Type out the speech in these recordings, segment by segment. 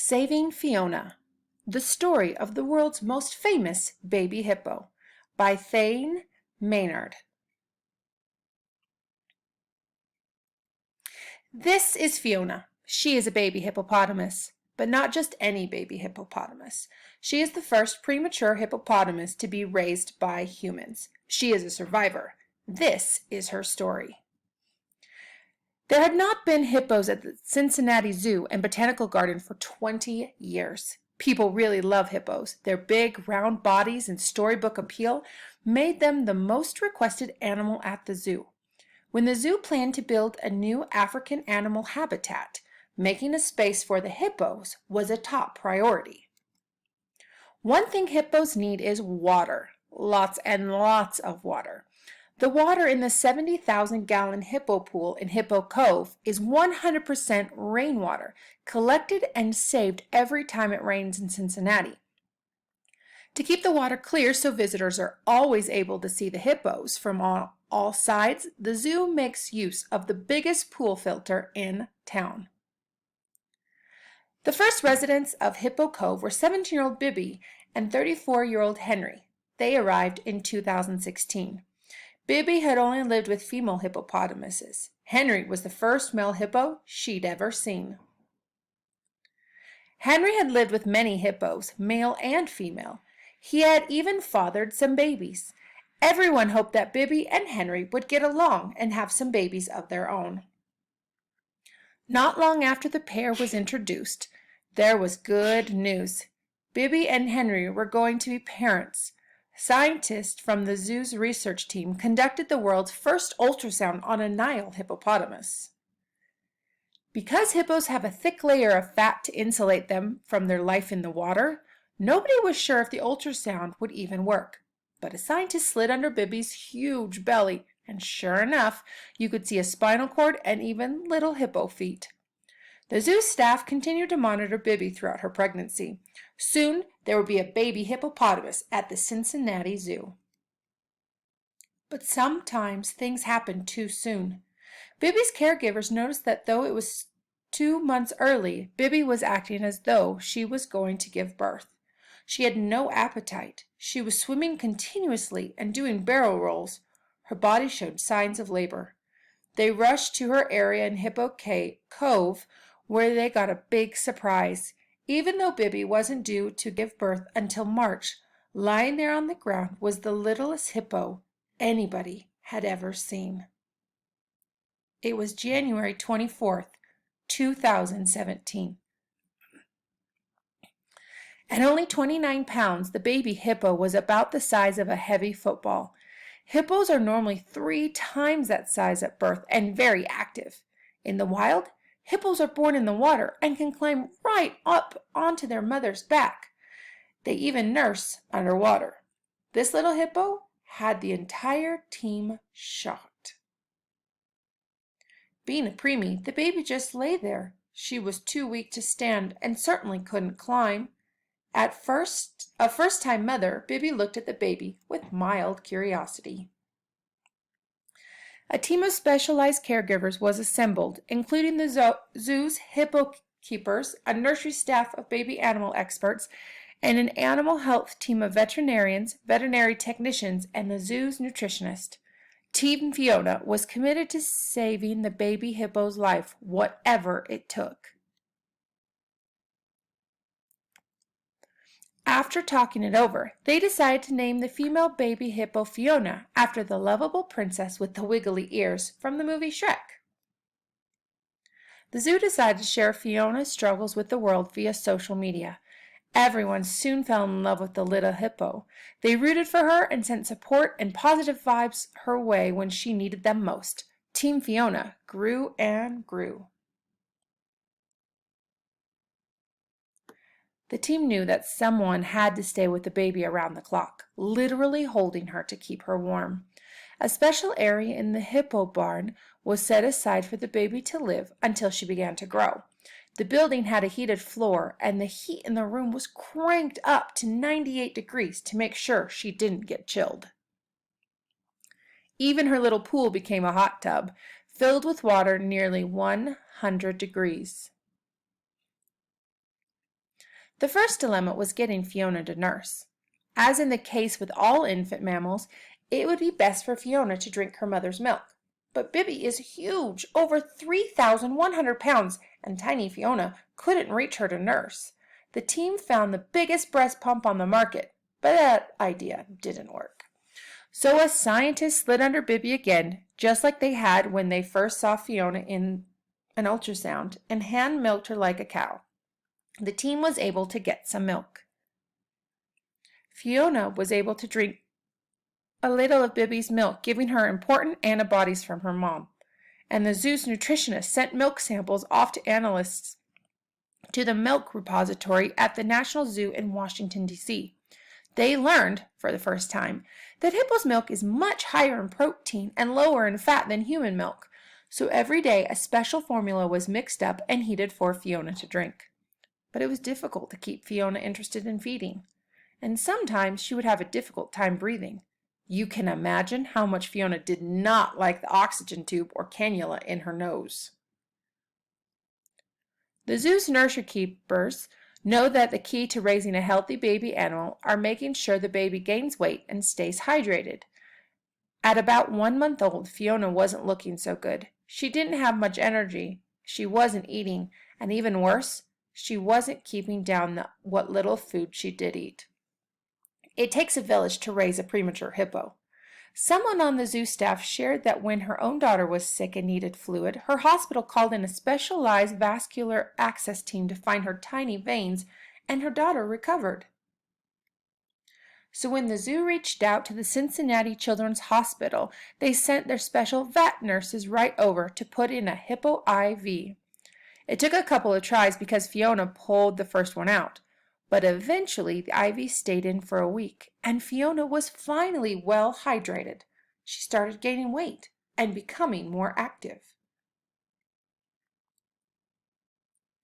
Saving Fiona, the story of the world's most famous baby hippo, by Thane Maynard. This is Fiona. She is a baby hippopotamus, but not just any baby hippopotamus. She is the first premature hippopotamus to be raised by humans. She is a survivor. This is her story. There had not been hippos at the Cincinnati Zoo and Botanical Garden for 20 years. People really love hippos. Their big, round bodies and storybook appeal made them the most requested animal at the zoo. When the zoo planned to build a new African animal habitat, making a space for the hippos was a top priority. One thing hippos need is water. Lots and lots of water. The water in the 70,000-gallon hippo pool in Hippo Cove is 100% rainwater, collected and saved every time it rains in Cincinnati. To keep the water clear so visitors are always able to see the hippos from all sides, the zoo makes use of the biggest pool filter in town. The first residents of Hippo Cove were 17-year-old Bibby and 34-year-old Henry. They arrived in 2016. Bibby had only lived with female hippopotamuses. Henry was the first male hippo she'd ever seen. Henry had lived with many hippos, male and female. He had even fathered some babies. Everyone hoped that Bibby and Henry would get along and have some babies of their own. Not long after the pair was introduced, there was good news. Bibby and Henry were going to be parents. Scientists from the zoo's research team conducted the world's first ultrasound on a Nile hippopotamus. Because hippos have a thick layer of fat to insulate them from their life in the water, nobody was sure if the ultrasound would even work. But a scientist slid under Bibby's huge belly, and sure enough, you could see a spinal cord and even little hippo feet. The zoo staff continued to monitor Bibby throughout her pregnancy. Soon, there would be a baby hippopotamus at the Cincinnati Zoo. But sometimes things happen too soon. Bibby's caregivers noticed that though it was 2 months early, Bibby was acting as though she was going to give birth. She had no appetite. She was swimming continuously and doing barrel rolls. Her body showed signs of labor. They rushed to her area in Hippo Cove, where they got a big surprise. Even though Bibby wasn't due to give birth until March, lying there on the ground was the littlest hippo anybody had ever seen. It was January 24th, 2017. At only 29 pounds, the baby hippo was about the size of a heavy football. Hippos are normally 3 times that size at birth and very active. In the wild, hippos are born in the water and can climb right up onto their mother's back. They even nurse underwater. This little hippo had the entire team shocked. Being a preemie, the baby just lay there. She was too weak to stand and certainly couldn't climb. A first-time mother, Bibby looked at the baby with mild curiosity. A team of specialized caregivers was assembled, including the zoo's hippo keepers, a nursery staff of baby animal experts, and an animal health team of veterinarians, veterinary technicians, and the zoo's nutritionist. Team Fiona was committed to saving the baby hippo's life, whatever it took. After talking it over, they decided to name the female baby hippo Fiona after the lovable princess with the wiggly ears from the movie Shrek. The zoo decided to share Fiona's struggles with the world via social media. Everyone soon fell in love with the little hippo. They rooted for her and sent support and positive vibes her way when she needed them most. Team Fiona grew and grew. The team knew that someone had to stay with the baby around the clock, literally holding her to keep her warm. A special area in the hippo barn was set aside for the baby to live until she began to grow. The building had a heated floor, and the heat in the room was cranked up to 98 degrees to make sure she didn't get chilled. Even her little pool became a hot tub, filled with water nearly 100 degrees. The first dilemma was getting Fiona to nurse. As in the case with all infant mammals, it would be best for Fiona to drink her mother's milk. But Bibby is huge, over 3,100 pounds, and tiny Fiona couldn't reach her to nurse. The team found the biggest breast pump on the market, but that idea didn't work. So a scientist slid under Bibby again, just like they had when they first saw Fiona in an ultrasound, and hand milked her like a cow. The team was able to get some milk. Fiona was able to drink a little of Bibby's milk, giving her important antibodies from her mom. And the zoo's nutritionist sent milk samples off to analysts to the milk repository at the National Zoo in Washington, D.C. They learned, for the first time, that hippo's milk is much higher in protein and lower in fat than human milk. So every day a special formula was mixed up and heated for Fiona to drink. But it was difficult to keep Fiona interested in feeding, and sometimes she would have a difficult time breathing. You can imagine how much Fiona did not like the oxygen tube or cannula in her nose. The zoo's nursery keepers know that the key to raising a healthy baby animal are making sure the baby gains weight and stays hydrated. At about 1 month old, Fiona wasn't looking so good. She didn't have much energy, she wasn't eating, and even worse, she wasn't keeping down what little food she did eat. It takes a village to raise a premature hippo. Someone on the zoo staff shared that when her own daughter was sick and needed fluid, her hospital called in a specialized vascular access team to find her tiny veins, and her daughter recovered. So when the zoo reached out to the Cincinnati Children's Hospital, they sent their special vet nurses right over to put in a hippo IV. It took a couple of tries because Fiona pulled the first one out, but eventually the IV stayed in for a week, and Fiona was finally well hydrated. She started gaining weight and becoming more active.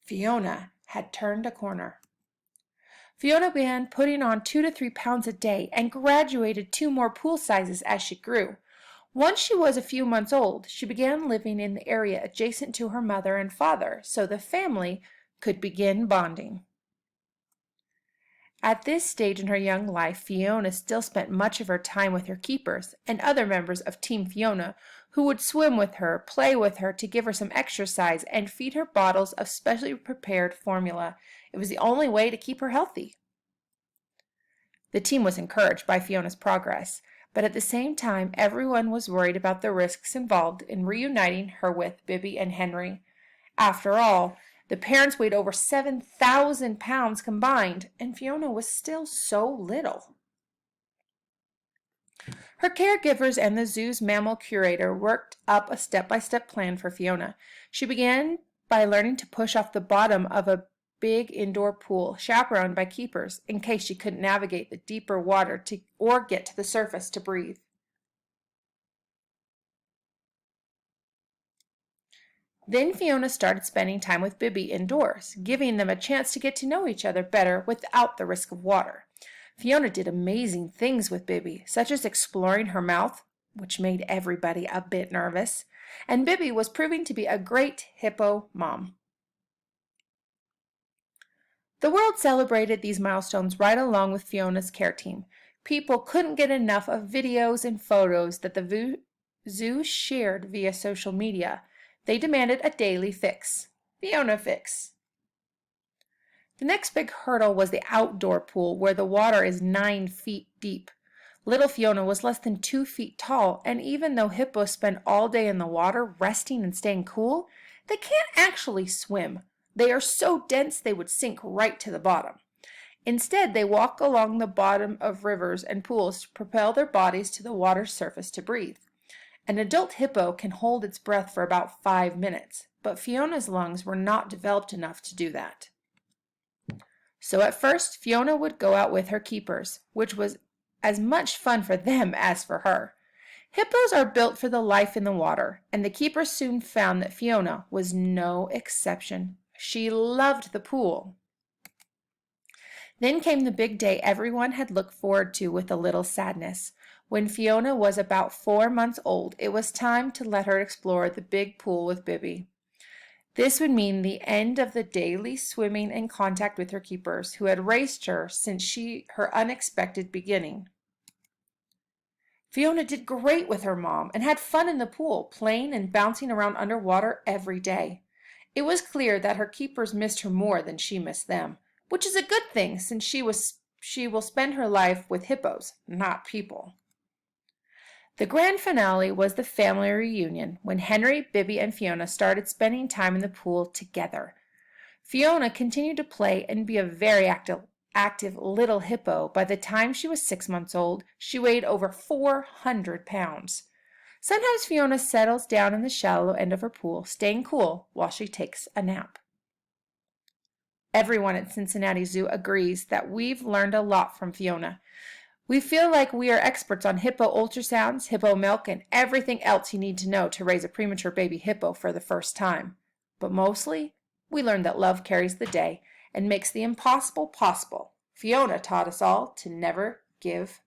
Fiona had turned a corner. Fiona began putting on 2 to 3 pounds a day and graduated 2 more pool sizes as she grew. Once she was a few months old, she began living in the area adjacent to her mother and father, so the family could begin bonding. At this stage in her young life, Fiona still spent much of her time with her keepers and other members of Team Fiona, who would swim with her, play with her to give her some exercise, and feed her bottles of specially prepared formula. It was the only way to keep her healthy. The team was encouraged by Fiona's progress, but at the same time everyone was worried about the risks involved in reuniting her with Bibby and Henry. After all, the parents weighed over 7,000 pounds combined, and Fiona was still so little. Her caregivers and the zoo's mammal curator worked up a step-by-step plan for Fiona. She began by learning to push off the bottom of a big indoor pool, chaperoned by keepers, in case she couldn't navigate the deeper water or get to the surface to breathe. Then Fiona started spending time with Bibby indoors, giving them a chance to get to know each other better without the risk of water. Fiona did amazing things with Bibby, such as exploring her mouth, which made everybody a bit nervous, and Bibby was proving to be a great hippo mom. The world celebrated these milestones right along with Fiona's care team. People couldn't get enough of videos and photos that the zoo shared via social media. They demanded a daily fix. Fiona fix. The next big hurdle was the outdoor pool, where the water is 9 feet deep. Little Fiona was less than 2 feet tall, and even though hippos spend all day in the water resting and staying cool, they can't actually swim. They are so dense they would sink right to the bottom. Instead, they walk along the bottom of rivers and pools to propel their bodies to the water's surface to breathe. An adult hippo can hold its breath for about 5 minutes, but Fiona's lungs were not developed enough to do that. So at first, Fiona would go out with her keepers, which was as much fun for them as for her. Hippos are built for the life in the water, and the keepers soon found that Fiona was no exception. She loved the pool. Then came the big day everyone had looked forward to with a little sadness. When Fiona was about 4 months old, it was time to let her explore the big pool with Bibby. This would mean the end of the daily swimming and contact with her keepers, who had raised her since her unexpected beginning. Fiona did great with her mom and had fun in the pool, playing and bouncing around underwater every day. It was clear that her keepers missed her more than she missed them, which is a good thing since she will spend her life with hippos, not people. The grand finale was the family reunion when Henry, Bibby, and Fiona started spending time in the pool together. Fiona continued to play and be a very active little hippo. By the time she was 6 months old, she weighed over 400 pounds. Sometimes Fiona settles down in the shallow end of her pool, staying cool while she takes a nap. Everyone at Cincinnati Zoo agrees that we've learned a lot from Fiona. We feel like we are experts on hippo ultrasounds, hippo milk, and everything else you need to know to raise a premature baby hippo for the first time. But mostly, we learned that love carries the day and makes the impossible possible. Fiona taught us all to never give